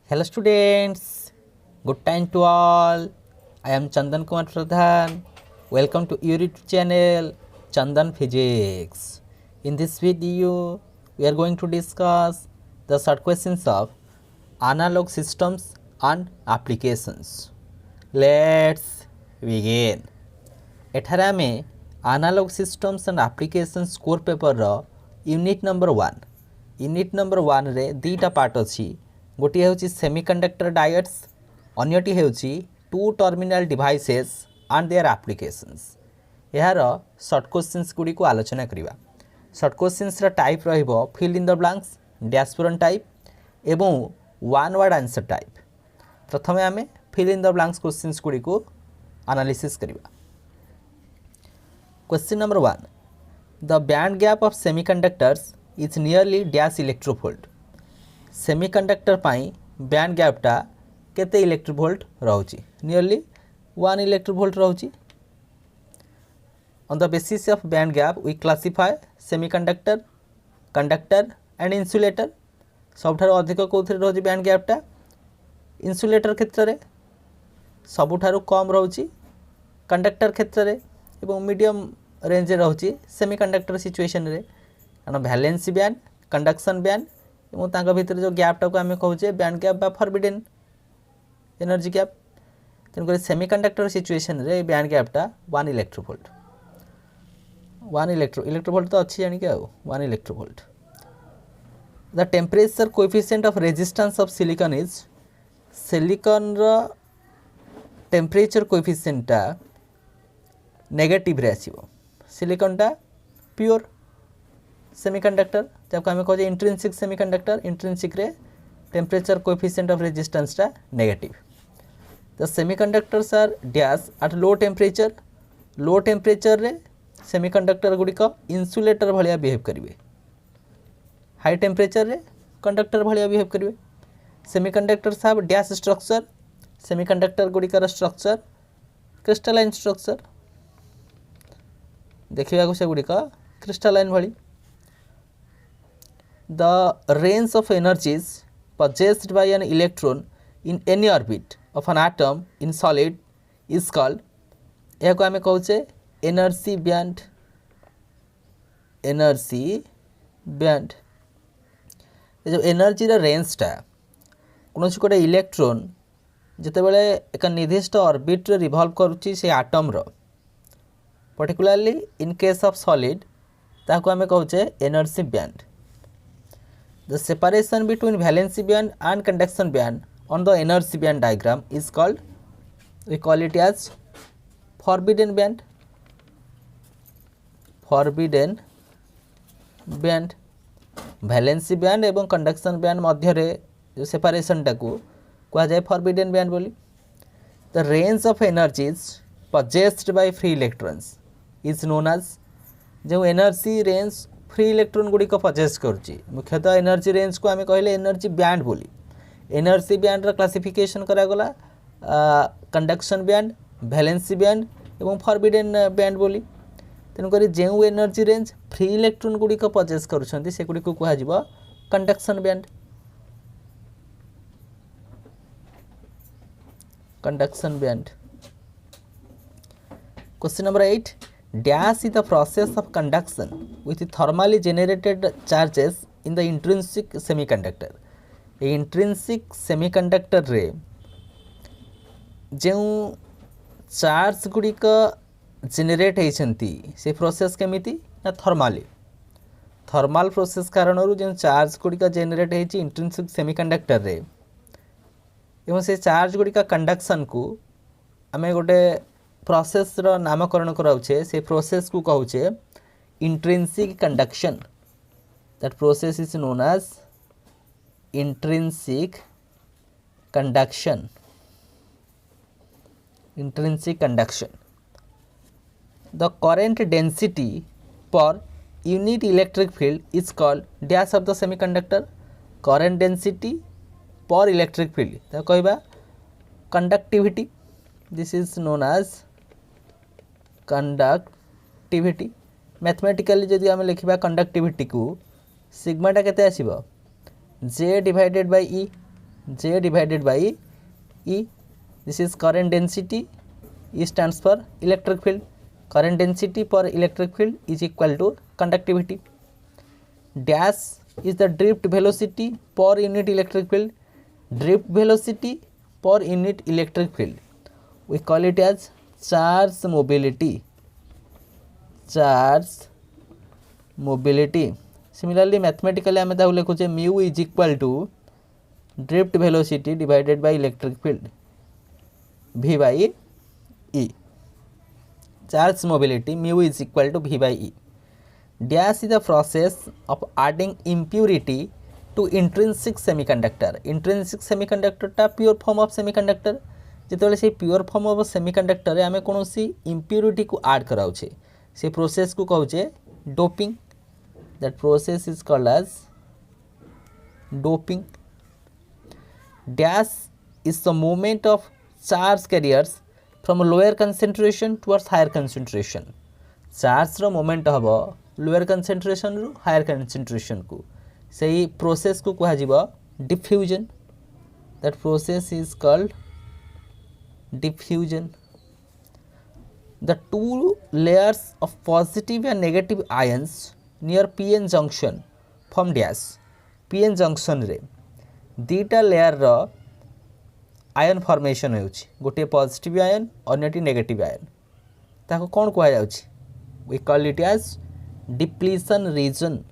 Hello students, good time to all. I am Chandan Kumar Pradhan. Welcome to your YouTube channel Chandan Physics. In this video, we are going to discuss the short questions of analog systems and applications. Let's begin. एठारे आमे analogue systems and applications core paper रो unit number 1 रे दीटा part अछि गोटी हेउची semiconductor diodes अन्यटी हेउची two terminal devices and their applications यार शॉर्ट क्वेश्चंस गुडी को आलोचना करिवा शॉर्ट क्वेश्चंस रा टाइप रहइबो fill in the blanks dashboard type एवं वन वर्ड आंसर टाइप प्रथमे आमे fill in the blanks questions गुडी को एनालिसिस करिवा Question number 1. The band gap of semiconductors is nearly dash electrovolt. Semiconductor pi band gap टा केते electrovolt रहउची nearly 1 electrovolt रहउची. On the basis of band gap we classify semiconductor, conductor and insulator. सबठार अधिक कोथरे रहउची band gap टा insulator क्षेत्र रे सबठार कम रहउची conductor क्षेत्र रे एवं medium range रहउची semiconductor situation रे कारण वैलेंसी बैंड कंडक्शन बैंड एवं तांका भीतर जो गैप टा को हमें कहउचे बैंड गैप बा फॉरबिडन एनर्जी गैप तेन करे सेमीकंडक्टर सिचुएशन रे बैंड गैप टा 1 इलेक्ट्रोवोल्ट 1 इलेक्ट्रोवोल्ट तो अच्छी जानि के 1 electronvolt the temperature coefficient of resistance of silicon is silicon रो टेम्परेचर कोएफिशिएंट टा नेगेटिव रे आसीबो सिलिकॉन टा प्योर सेमीकंडक्टर जब आम कहे इंट्रिंसिक सेमीकंडक्टर इंट्रिंसिक रे टेम्परेचर कोएफिशिएंट ऑफ रेजिस्टेंस टा negative the semiconductors are dash at low temperature रे सेमीकंडक्टर गुडी को इन्सुलेटर भलिया बिहेव करिवे हाई टेम्परेचर रे कंडक्टर भलिया बिहेव करिवे semiconductors have dash structure semiconductor गुडी का स्ट्रक्चर क्रिस्टलाइन स्ट्रक्चर देखिबा को से गुडी का क्रिस्टलाइन भली the range of energies possessed by an electron in any orbit of an atom in solid is called या को हमें कहउचे एनर्जी बैंड जो एनर्जी रा रेंज टा कोनोसी कोटे इलेक्ट्रॉन जते बेले एक निर्दिष्ट ऑर्बिट रे रिवॉल्व करूची से एटम रो particularly in case of solid ताको हमें कहउचे energy band the separation between valency band and conduction band on the energy band diagram is called we call it as forbidden band valency band एवं conduction band मध्य रे जो separation टाको कहा जाए फॉरबिडन बैंड बोली the range of energies possessed by free electrons is known as जो energy range free electron गुडी को पजेस करूची मुख्यतः एनर्जी रेंज को हमें कहले एनर्जी बैंड बोली एनर्जी बैंड रा क्लासिफिकेशन करा गला कंडक्शन बैंड वैलेंसी बैंड एवं फॉरबिडन बैंड बोली तेन करी जेउ एनर्जी रेंज फ्री इलेक्ट्रॉन गुडी को पजेस करूछंती से गुडी को कहा जिवो conduction band Question number 8. Dash is the process of conduction with thermally generated charges in the intrinsic semiconductor. A intrinsic semiconductor रे जो चार्ज गुडी का जेनरेट होइछंती से प्रोसेस केमिति ना थर्मल प्रोसेस कारण जो चार्ज गुडी का जेनरेट होइछि इंट्रिंसिक सेमीकंडक्टर रे एवं से चार्ज गुडी का कंडक्शन को आमे गोटे प्रोसेस रो नामकरण कराउछे से प्रोसेस को कहउछे intrinsic conduction that process is known as intrinsic conduction the current density per unit electric field is called dash of the semiconductor current density per electric field ता कहबा conductivity this is known as conductivity mathematically जदि आम लिखा conductivity को sigma टा केते आसीबो जे divided by E J divided by E. This is current density. E stands for electric field. Current density per electric field is equal to conductivity. Dash is the drift velocity per unit electric field. Drift velocity per unit electric field. We call it as charge mobility. Charge mobility. Similarly, mathematically आम लिखुचे mu is equal to drift velocity divided by electric field V by E. Charge mobility mu is equal to V by E. Dash is the process of adding impurity to intrinsic semiconductor. Intrinsic semiconductor टा pure form of semiconductor. जिते से pure form of semiconductor आम कौन impurity को add कराऊे से process को कहूचे doping. That process is called as doping. Dash is the movement of charge carriers from lower concentration towards higher concentration. Charge रो movement हम लोअर कंसेंट्रेशन रु higher concentration को सही प्रोसेस को कह diffusion. That process is called diffusion. The two layers of positive and negative ions near PN junction form dash. PN junction रे दीटा layer रो ion formation होउछि. गोटे positive ion अन्यटी negative ion ताको कोन कहया जाउछि. we call it as depletion region.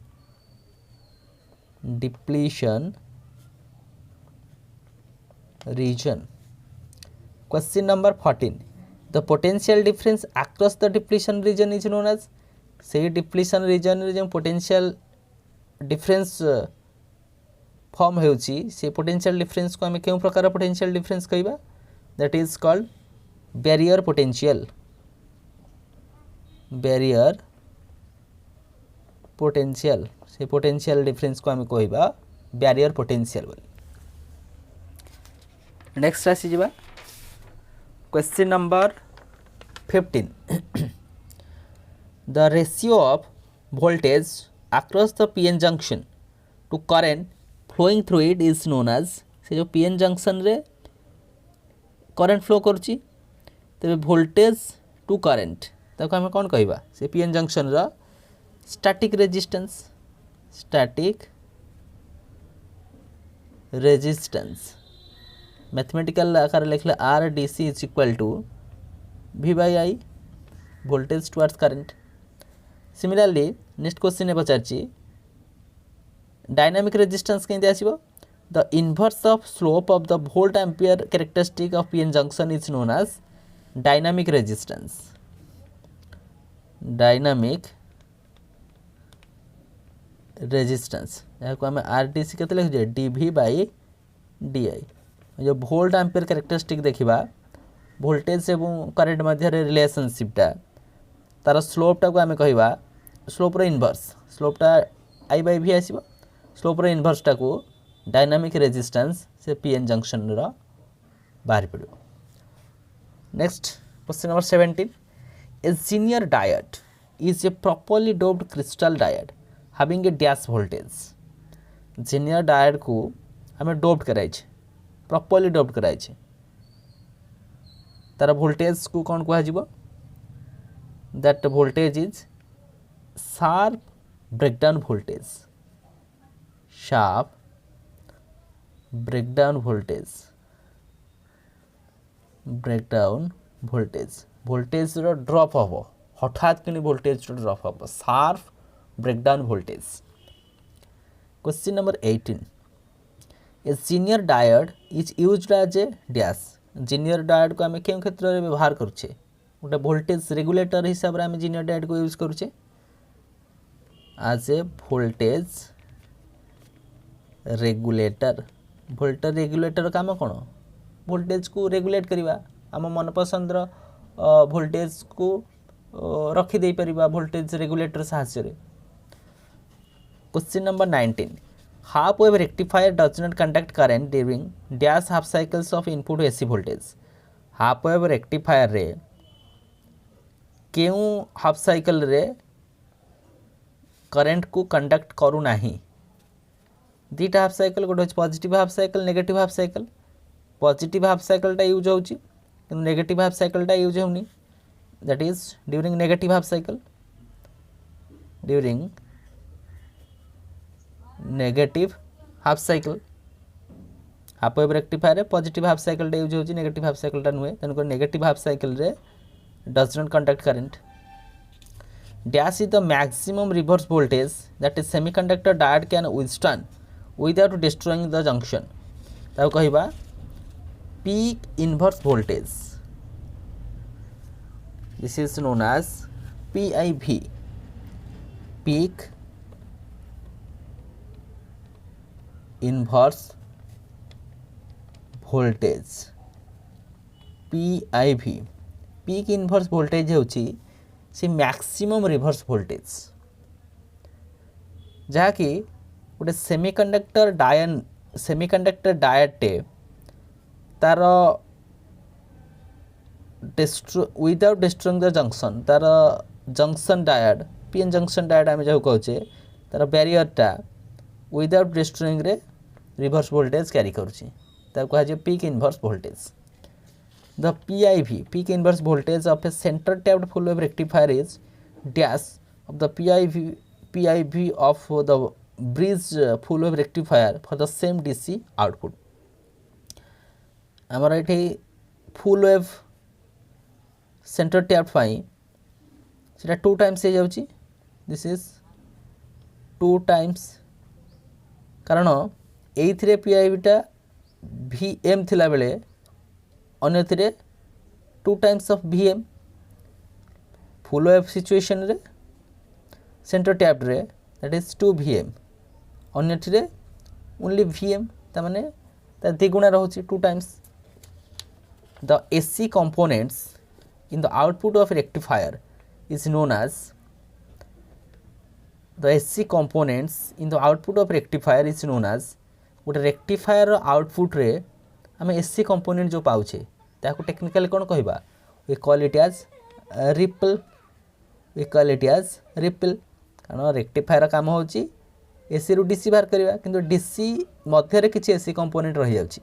Depletion region. Question number 14. The potential difference across the depletion region is known as. से depletion region रे जो potential difference form होउची से potential difference को हमें केउ प्रकार potential difference कहबा. That is called barrier potential. Barrier potential. से potential difference को हमें कहबा barrier potential बोली. Next आसी जिबा. Question number 15. The ratio of voltage across the PN junction to current flowing through it is known as. से जो PN junction रे current flow करुची तेरे voltage to current ताको हमें कौन कहबा. से PN junction रा static resistance. Static resistance. Mathematical आकार लिखले R D C is equal to V by I voltage towards current. Similarly next question ने पचारछि डायनामिक रेजिस्टेंस केंते आसीबो. The inverse of slope of the volt ampere characteristic of PN junction is known as dynamic resistance. Dynamic resistance याको हम R D C केते लिखुजे D V by D I. जो volt ampere characteristic देखा voltage एवं current मध्य रिलेशनशिपटा तार स्लोपटा को आम कहवा स्लोपर इनवर्स. स्लोपटा आई बाई भी आसो. स्लोपर इनवर्सटा को डायनामिक रेजिस्टेंस से पीएन जंक्शन बाहरी पड़ो. Next question number 17. A zener diode is a properly doped crystal diode having a dash voltage. Zener diode को आम डोप्ड कराई प्रॉपर्ली डोप्ड कराई तार वोल्टेज को कौन कह. That voltage is sharp breakdown voltage. Sharp breakdown voltage. Breakdown voltage voltage रो drop हम हठात कि वोल्टेज रो ड्रॉप हम sharp breakdown voltage. Question number 18. A zener diode is used as a dash. Zener diode को आम क्यों क्षेत्र में व्यवहार करुचे. गोटे वोल्टेज रेगुलेटर हिसाब से आम जीनियर डायोड को यूज करुचे as a voltage regulator. Voltage regulator काम कौन वोल्टेज को रेगुलेट करवा आम मनपसंद वोल्टेज को रखीदे पार वोल्टेज रेगुलेटर साहाय्य. Question number 19. Half wave rectifier does not conduct current during dash half cycles of input AC voltage. Half wave rectifier रे क्यों हाफ साइकिल रे करंट को कंडक्ट करू नाही. दुईटा हाफ साइकिल गोटे हूँ positive half cycle negative half cycle positive half साइकिलटा यूज होची कि नेगेटिव हाफ साइकिलटा यूज होनी that is during negative half cycle during negative half cycle half wave rectifier रे पॉजिटिव हाफ साइकिलटा यूज होची नेगेटिव हाफ साइकिलटा नुहे तेणुकर नेगेटिव हाफ साइकिल रे does not conduct current dash is the maximum reverse voltage that is semiconductor diode can withstand without destroying the junction ताऊ कहबा peak inverse voltage this is known as PIV peak inverse voltage PIV peak inverse voltage होची सी maximum reverse voltage जहाँकि गोटे semiconductor diode टे तार without destroying the junction तार junction diode PN junction diode आम जो कहे तार बैरियरटा विदाउट डिस्ट्रॉइंग रे रिवर्स वोल्टेज कैरी करुँची कह peak inverse voltage the PIV peak inverse voltage of A centre tapped full wave rectifier is dash of the PIV of the bridge full wave rectifier for the same DC output आमर ये full wave centre tap से 2 times हो जाउची this is 2 times कारण ये PIV टा VM थिला बेले अन्य 2 times of VM full wave situation रे सेंटर टैप रे दैट इज 2 VM अन्य ओनली VM ता माने ता द्विगुणा रहउची 2 times the AC components in the output of rectifier is known as the AC components in the output of rectifier is known as गोटे rectifier output रे आम AC component जो पाउछे ताको technically कौन कहबा we call it as ripple कारण rectifier काम होची AC रु DC बाहर करबा किंतु DC मध्य रे किछि AC कंपोनेंट रहि जाउची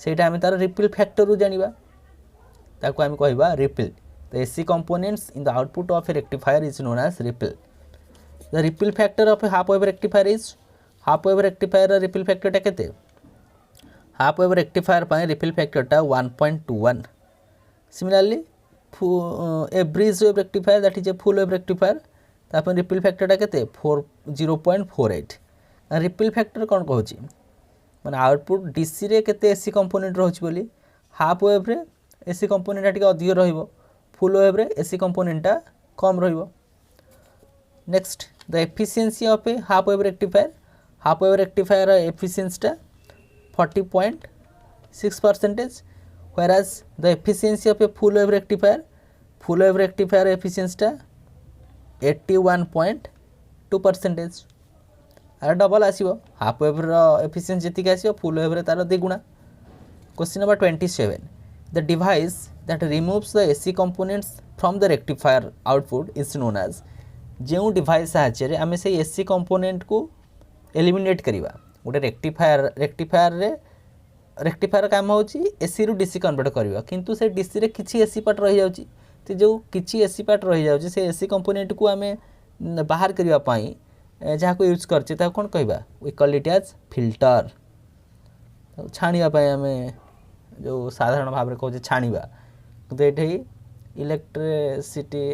सेटा आम तार रिपल फैक्टर रु जानिबा ताको आम कहबा ripple the AC components in the output of a rectifier is known as ripple the ripple factor of a half wave rectifier is half wave rectifier ripple फैक्टरटा केते हाफ वेव रेक्टिफायर पाए ripple फैक्टरटा 1.21 similarly a bridge wave rectifier that is a full wave rectifier तापर ripple फैक्टरटा केते 0.48 ripple factor कोन कहूची माने output DC रे केते AC कंपोनेंट रहउची बोली हाफ वेव रे AC कंपोनेंट टिके अधिक रहिबो फुल वेव रे AC कंपोनेंटटा कम रहिबो next the efficiency of A half wave rectifier half wave rectifier efficiency 40.6% whereas the efficiency of a full wave rectifier efficiency 81.2% आर डबल आसीबो half wave रो efficiency जति आसीबो फुल वेव रे तार द्विगुणा question number 27 the device that removes the AC components from the rectifier output is known as जो device साहाय्य रे आमे से AC कंपोनेंट को एलिमिनेट करिवा गोटे रेक्टिफायर काम होची AC रु DC कन्वर्ट करिवा किंतु से DC रे किछि AC पार्ट रहि जाउची ते जो किछि AC पार्ट रहि जाउची से AC कंपोनेंट को आमे बाहर करिवा पई जहा को यूज करचे ता कोन कहबा we call it as filter छानिया पई आमे जो साधारण भाव रे कहजे छानिबा तो एठे इलेक्ट्रिसिटी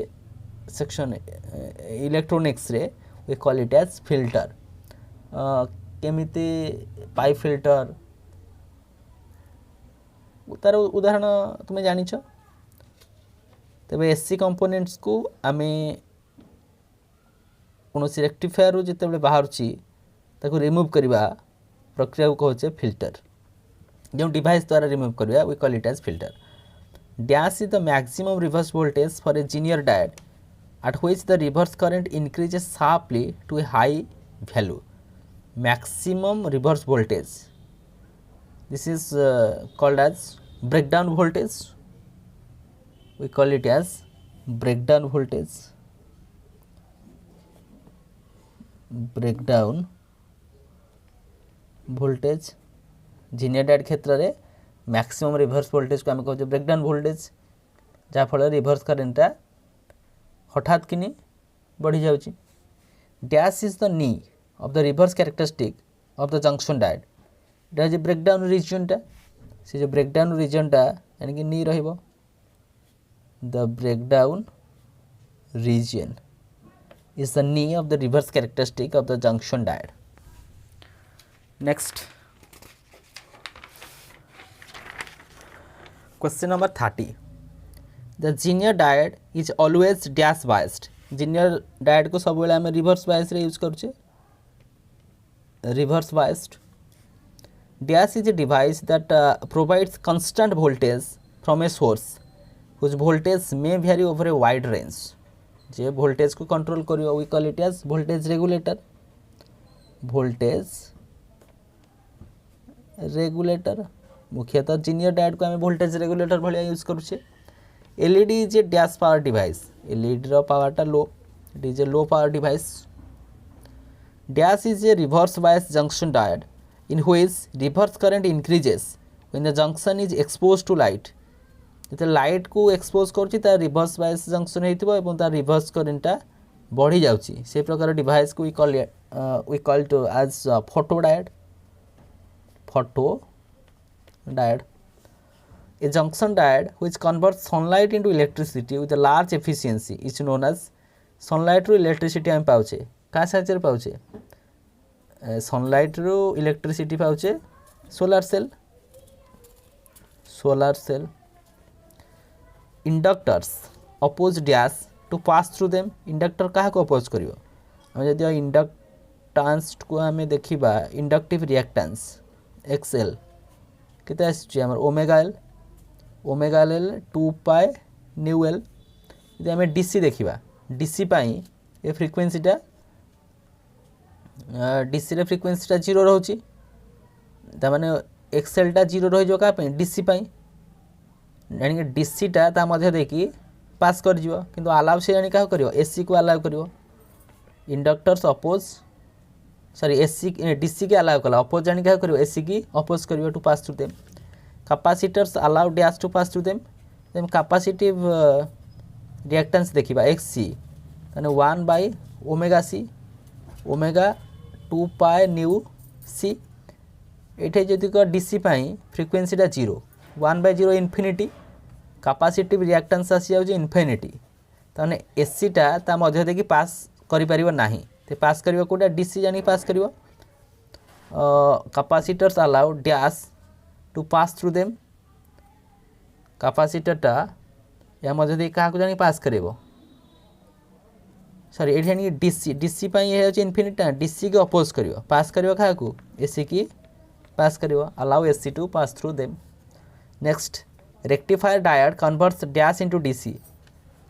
सेक्शन इलेक्ट्रॉनिक्स रे we call it as filter केमिति पाइप फिल्टर तार उदाहरण तुम्हें जानिछ तेबे AC कंपोनेंट्स को आमे कोनोसी रेक्टिफायर रु जेते बाहरची ताको रिमूव करबा प्रक्रिया को कहचे फिल्टर जो डिवाइस द्वारा रिमूव करबा we call it as filter dash is the maximum reverse voltage for a linear diode at which the reverse current increases sharply to a high value maximum reverse voltage this is called as breakdown voltage we call it as breakdown voltage breakdown voltage Zener diode क्षेत्र में maximum reverse voltage को आम कहते breakdown voltage जहाँफल reverse करेन्टा हठात किनी बढ़ी जाऊँगी dash is the knee of the reverse characteristic of the junction diode इटा हूँ ब्रेकडाउन रिजनटा से जो ब्रेकडाउन रिजनटा यानी कि नी रहिबो the breakdown region is the knee of the reverse characteristic of the junction diode. Next, question number 30. The linear diode is always dash biased. Linear diode को सब बेले आमे reverse bias रे यूज करूचे. Reverse biased. Dash is a device that provides constant voltage from a source whose voltage may vary over a wide range. जे voltage को control करियो we call it as voltage regulator मुख्यतः Zener diode को आम voltage regulator भाया use करुचे LED is a dash power device LED रो पावरटा low it is a low power device dash is a reverse bias junction diode in which reverse current increases when the junction is exposed to light जो light को expose कर reverse bias junction हो तार reverse करेन्टा बढ़ी जाउची से प्रकार device को we call to as photo diode a junction diode which converts sunlight into electricity with a large efficiency is known as sunlight रू इलेक्ट्रिसिटी आम पाउचे क्या साहाय्य पाउचे सनलाइट रू इलेक्ट्रिसिटी पाउचे solar cell inductors oppose dash to pass through them inductor क्या oppose कर इंडक्टांस को आम देखा इंडक्टिव रिएक्टेंस एक्सएल केते आम ओमेगा एल 2 पाए न्यू एल यदि आम डीसी देखा डीसी ये फ्रिक्वेन्सीटा डीसी रे फ्रिक्वेन्सीटा 0 रोचे ताने एक्सएलटा 0 रही क्या डीसी यानी डीसीटा ता मध्य देखी पास कर किंतु अलाउ से यानी क्या कर एसी को अलाउ कर inductors oppose sorry AC DC के अलाउ कला अपोज यानी क्या कर एसी की अपोज कर to pass through them capacitors allow dash to pass through them capacitive reactance देखा एक्सी ताने 1 बाय ओमेगा सी ओमेगा 2 पाए न्यू सी ये जदि डीसी फ्रिक्वेन्सीटा 0 1 बाय 0 इनफिनिटी कैपेसिटिव रिएक्टेंस आसी जाउची इनफिनिटी ताने एसीटा ता मध्य देखि पास करि परिबो नाही ते पास करिवो कोटा डीसी जानी पास करिवो capacitors allow dash to pass through them कैपेसिटरटा या मध्य देखि काहा को जानी पास करिवो सॉरी एठी यानी डीसी डीसी ये होची इनफिनिटी डीसी के अपोज करिवो पास करिवो काहा को एसी की पास करिवो allow AC to pass through them next rectifier diode converts dash into DC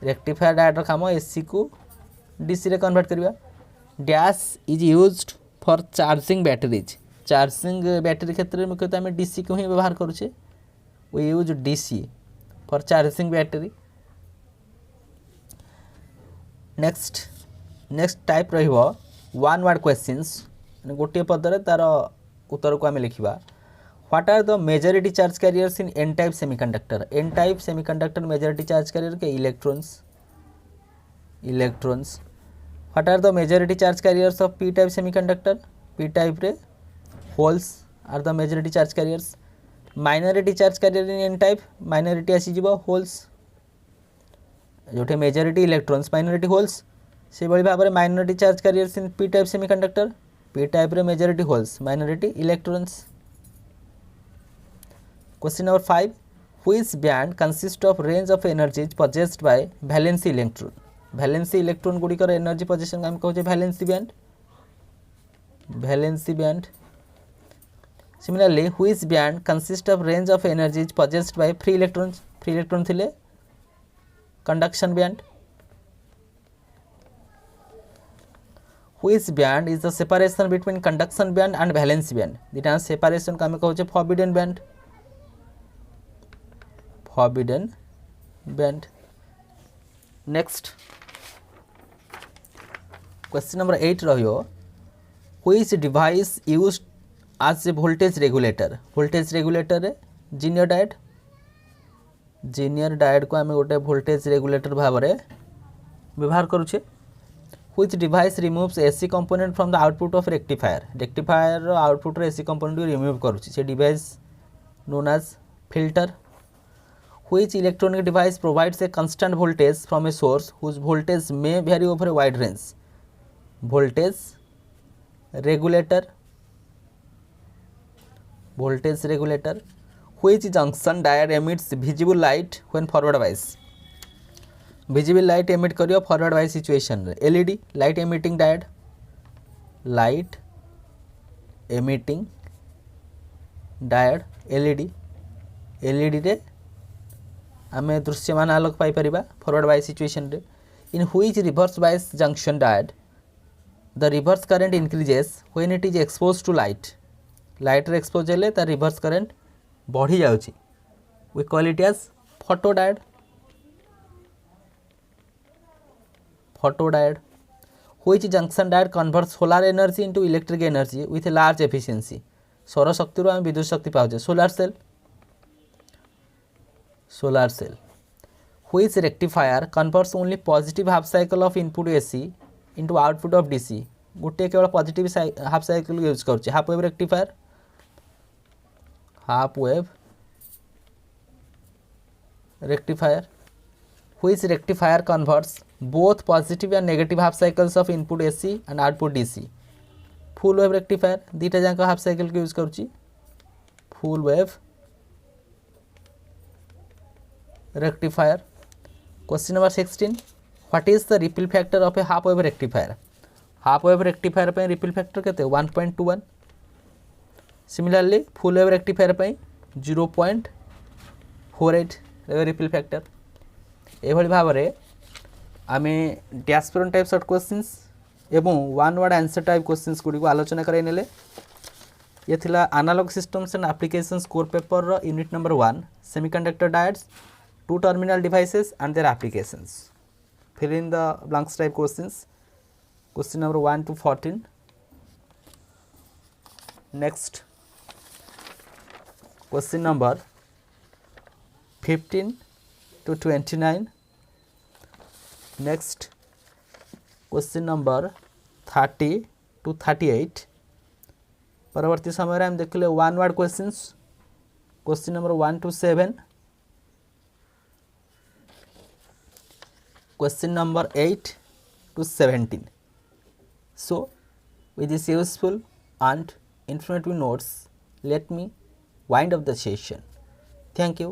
rectifier diode काम एसी को डीसी रे कन्वर्ट करवा dash is used for charging batteries charging battery क्षेत्र में मुख्यतः आम डीसी को ही व्यवहार करुचे we use DC for charging battery next type रहिबो वन वर्ड क्वेश्चंस गोटे पदरे तार उत्तर को आम लिखा What are the majority charge carriers in n-type semiconductor? N-type semiconductor majority charge carrier के electrons. What are the majority charge carriers of p-type semiconductor? p-type रे holes are the majority charge carriers. Minority charge carrier in n-type minority आसी जीवो holes. Jote majority electrons minority holes से बड़ी भाव में minority charge carriers in p-type semiconductor. p-type रे majority holes minority electrons. Question number 5. Which band consists of range of energies possessed by valency electron? Valency electron गुड़िकर energy possession हम कहते valency band. Valency band. Similarly, which band consists of range of energies possessed by free electrons? Free electron थिले conduction band. Which band is the separation between conduction band and valency band? दिटा separation का हम कहते forbidden band. Forbidden band. Next question number 8 रहियो which device used as a voltage regulator रे जीनियर diode को आम गोटे voltage regulator भाव में व्यवहार करुचे which device removes AC component from the output of rectifier output AC component को रिमूव करुचे से device known as filter which electronic device provides a constant voltage from a source whose voltage may vary over a wide range voltage regulator which junction diode emits visible light when forward bias visible light emit करियो forward bias situation रे LED light emitting diode LED रे आमे दृश्यमान आलोक पाई परिबा forward bias situation रे in which reverse bias junction diode the reverse current increases when it is exposed to light रे expose हेले ता reverse current बढ़ी जाउची we call it as photodiode which junction diode converts solar energy into electric energy with a large efficiency सौर शक्ति रो हम विद्युत शक्ति पाउचे solar cell which rectifier converts only positive half cycle of input AC into output of DC गोटे केवल positive half cycle use करुचे half wave rectifier which rectifier converts both positive and negative half cycles of input AC and output DC full wave rectifier दीटा जाक half cycle को use करुची full wave rectifier question number 16 what is the ripple factor of a half wave rectifier पे ripple factor केते 1.21 similarly full wave rectifier पे 0.48 ripple factor एभली भाव में आमे डैशपोरन टाइप शॉर्ट क्वेश्चंस एवं one word answer type questions गुडी को आलोचना कराई नेले ये थिला analogue systems and applications core paper रो unit number 1 semiconductor diodes two terminal devices and their applications fill in the blanks type questions question number 1 to 14 next question number 15 to 29 next question number 30 to 38 परवर्ती समय रे हम देखले one word questions question number 1 to 7 question number 8 to 17 so with this useful and informative notes let me wind up the session thank you